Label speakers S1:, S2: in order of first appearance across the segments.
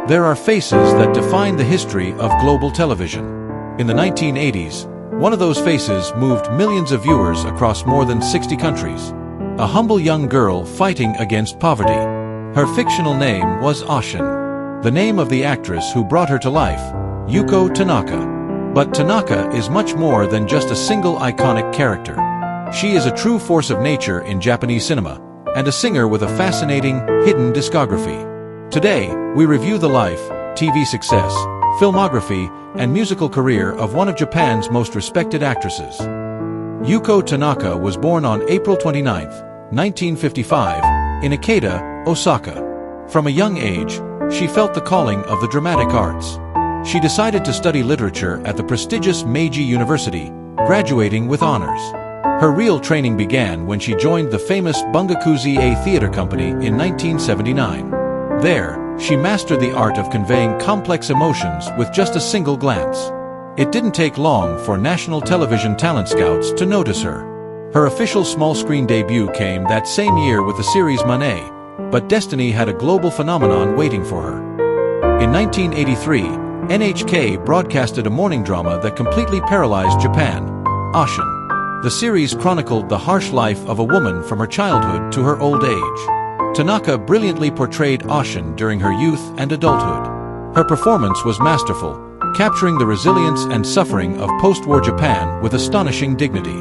S1: There are faces that define the history of global television. In the 1980s, one of those faces moved millions of viewers across more than 60 countries. A humble young girl fighting against poverty. Her fictional name was Oshin. The name of the actress who brought her to life, Yuko Tanaka. But Tanaka is much more than just a single iconic character. She is a true force of nature in Japanese cinema, and a singer with a fascinating, hidden discography. Today, we review the life, TV success, filmography, and musical career of one of Japan's most respected actresses. Yuko Tanaka was born on April 29, 1955, in Ikeda, Osaka. From a young age, she felt the calling of the dramatic arts. She decided to study literature at the prestigious Meiji University, graduating with honors. Her real training began when she joined the famous Bungakuzi Theater Company in 1979. There, she mastered the art of conveying complex emotions with just a single glance. It didn't take long for national television talent scouts to notice her. Her official small-screen debut came that same year with the series Manet, but destiny had a global phenomenon waiting for her. In 1983, NHK broadcasted a morning drama that completely paralyzed Japan, Oshin. The series chronicled the harsh life of a woman from her childhood to her old age. Tanaka brilliantly portrayed Oshin during her youth and adulthood. Her performance was masterful, capturing the resilience and suffering of post-war Japan with astonishing dignity.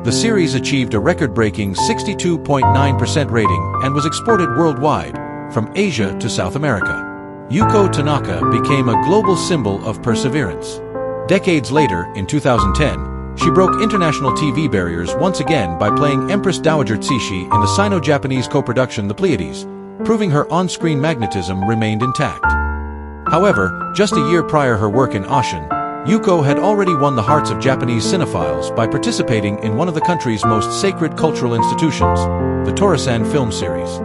S1: The series achieved a record-breaking 62.9% rating and was exported worldwide, from Asia to South America. Yuko Tanaka became a global symbol of perseverance. Decades later, in 2010, she broke international TV barriers once again by playing Empress Dowager Tsushi in the Sino-Japanese co-production The Pleiades, proving her on-screen magnetism remained intact. However, just a year prior her work in Oshin, Yuko had already won the hearts of Japanese cinephiles by participating in one of the country's most sacred cultural institutions, the Torisan film series.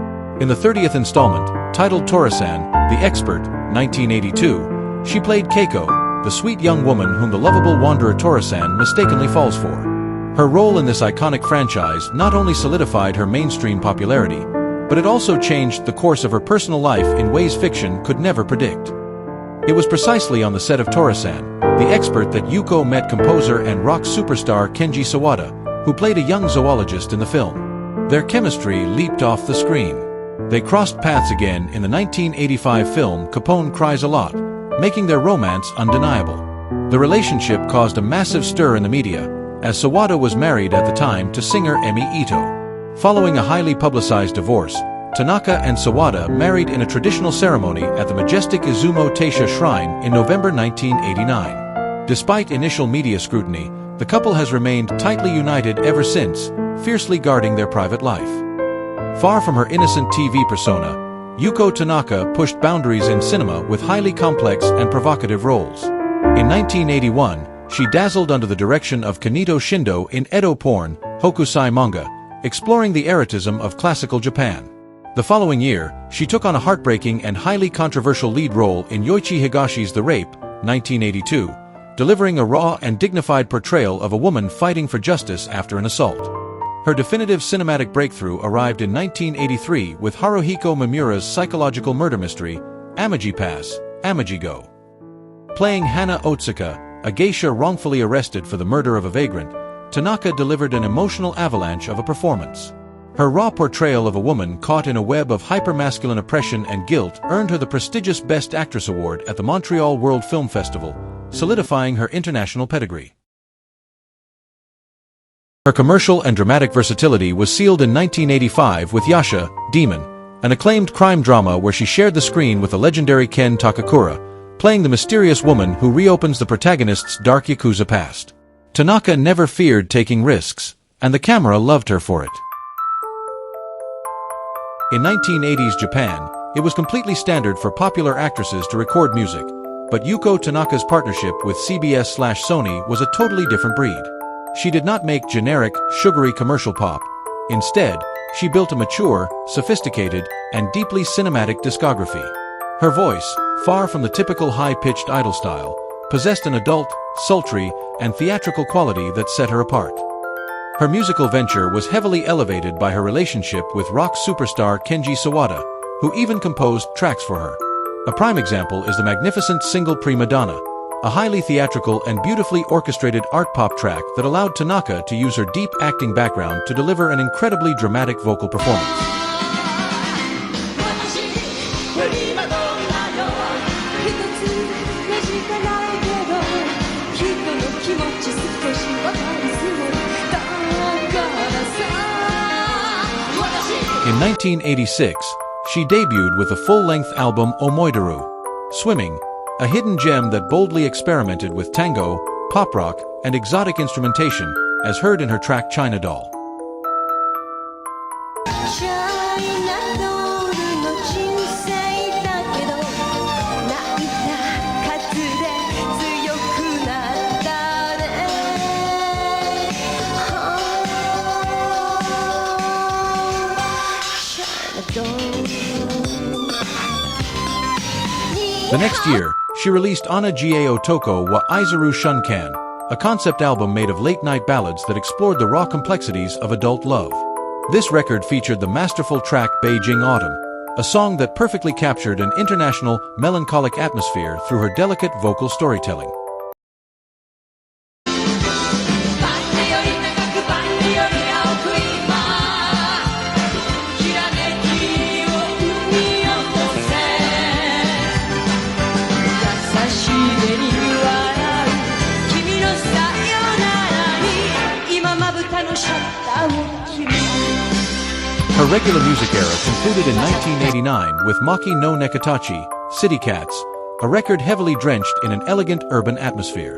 S1: In the 30th installment, titled Torisan, The Expert, 1982, she played Keiko, the sweet young woman whom the lovable wanderer Torisan mistakenly falls for. Her role in this iconic franchise not only solidified her mainstream popularity, but it also changed the course of her personal life in ways fiction could never predict. It was precisely on the set of Torisan, The Expert, that Yuko met composer and rock superstar Kenji Sawada, who played a young zoologist in the film. Their chemistry leaped off the screen. They crossed paths again in the 1985 film Capone Cries a Lot, making their romance undeniable. The relationship caused a massive stir in the media, as Sawada was married at the time to singer Emi Ito. Following a highly publicized divorce, Tanaka and Sawada married in a traditional ceremony at the majestic Izumo Taisha Shrine in November 1989. Despite initial media scrutiny, the couple has remained tightly united ever since, fiercely guarding their private life. Far from her innocent TV persona, Yuko Tanaka pushed boundaries in cinema with highly complex and provocative roles. In 1981, she dazzled under the direction of Kanito Shindo in Edo porn, Hokusai manga, exploring the erotism of classical Japan. The following year, she took on a heartbreaking and highly controversial lead role in Yoichi Higashi's The Rape, 1982, delivering a raw and dignified portrayal of a woman fighting for justice after an assault. Her definitive cinematic breakthrough arrived in 1983 with Haruhiko Mimura's psychological murder mystery, Amaji Pass, Amaji Go. Playing Hana Otsuka, a geisha wrongfully arrested for the murder of a vagrant, Tanaka delivered an emotional avalanche of a performance. Her raw portrayal of a woman caught in a web of hypermasculine oppression and guilt earned her the prestigious Best Actress Award at the Montreal World Film Festival, solidifying her international pedigree. Her commercial and dramatic versatility was sealed in 1985 with Yasha, Demon, an acclaimed crime drama where she shared the screen with the legendary Ken Takakura, playing the mysterious woman who reopens the protagonist's dark Yakuza past. Tanaka never feared taking risks, and the camera loved her for it. In 1980s Japan, it was completely standard for popular actresses to record music, but Yuko Tanaka's partnership with CBS/Sony was a totally different breed. She did not make generic, sugary commercial pop. Instead, she built a mature, sophisticated, and deeply cinematic discography. Her voice, far from the typical high-pitched idol style, possessed an adult, sultry, and theatrical quality that set her apart. Her musical venture was heavily elevated by her relationship with rock superstar Kenji Sawada, who even composed tracks for her. A prime example is the magnificent single Prima Donna, a highly theatrical and beautifully orchestrated art pop track that allowed Tanaka to use her deep acting background to deliver an incredibly dramatic vocal performance. In 1986, she debuted with a full-length album Omoidaru, Swimming, a hidden gem that boldly experimented with tango, pop rock, and exotic instrumentation, as heard in her track China Doll. The next year, she released Ana Ga Otoko wa Izaru Shunkan, a concept album made of late-night ballads that explored the raw complexities of adult love. This record featured the masterful track Beijing Autumn, a song that perfectly captured an international, melancholic atmosphere through her delicate vocal storytelling. Her regular music era concluded in 1989 with Maki no Nekatachi, City Cats, a record heavily drenched in an elegant urban atmosphere.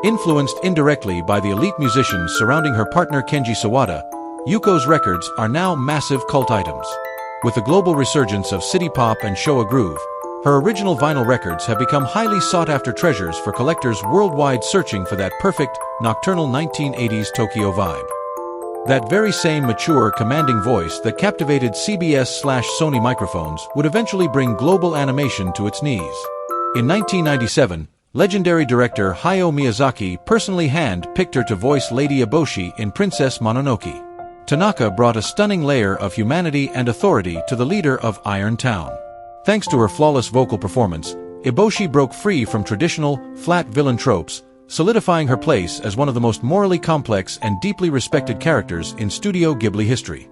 S1: Influenced indirectly by the elite musicians surrounding her partner Kenji Sawada, Yuko's records are now massive cult items. With the global resurgence of city pop and Showa groove, her original vinyl records have become highly sought-after treasures for collectors worldwide searching for that perfect, nocturnal 1980s Tokyo vibe. That very same mature, commanding voice that captivated CBS/Sony microphones would eventually bring global animation to its knees. In 1997, legendary director Hayao Miyazaki personally hand-picked her to voice Lady Eboshi in Princess Mononoke. Tanaka brought a stunning layer of humanity and authority to the leader of Iron Town. Thanks to her flawless vocal performance, Eboshi broke free from traditional, flat villain tropes, solidifying her place as one of the most morally complex and deeply respected characters in Studio Ghibli history.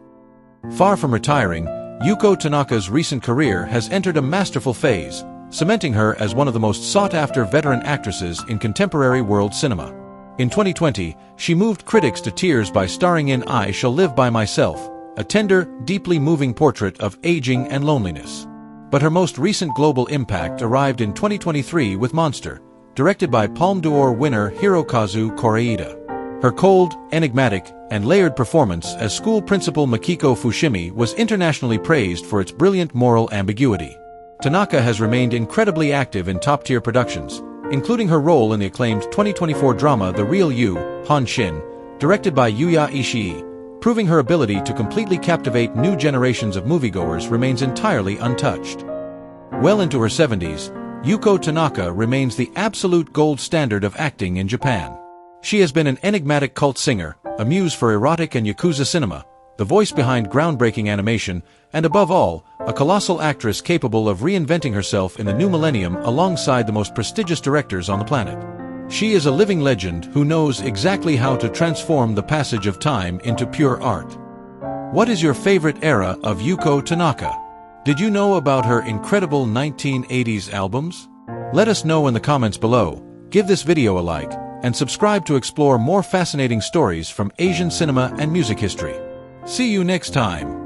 S1: Far from retiring, Yuko Tanaka's recent career has entered a masterful phase, cementing her as one of the most sought-after veteran actresses in contemporary world cinema. In 2020, she moved critics to tears by starring in I Shall Live by Myself, a tender, deeply moving portrait of aging and loneliness. But her most recent global impact arrived in 2023 with Monster, directed by Palme d'Or winner Hirokazu Koreeda. Her cold, enigmatic, and layered performance as school principal Makiko Fushimi was internationally praised for its brilliant moral ambiguity. Tanaka has remained incredibly active in top-tier productions, including her role in the acclaimed 2024 drama The Real You, Hanshin, directed by Yuya Ishii, proving her ability to completely captivate new generations of moviegoers remains entirely untouched. Well into her 70s, Yuko Tanaka remains the absolute gold standard of acting in Japan. She has been an enigmatic cult singer, a muse for erotic and yakuza cinema, the voice behind groundbreaking animation, and above all, a colossal actress capable of reinventing herself in the new millennium alongside the most prestigious directors on the planet. She is a living legend who knows exactly how to transform the passage of time into pure art. What is your favorite era of Yuko Tanaka? Did you know about her incredible 1980s albums? Let us know in the comments below, give this video a like, and subscribe to explore more fascinating stories from Asian cinema and music history. See you next time!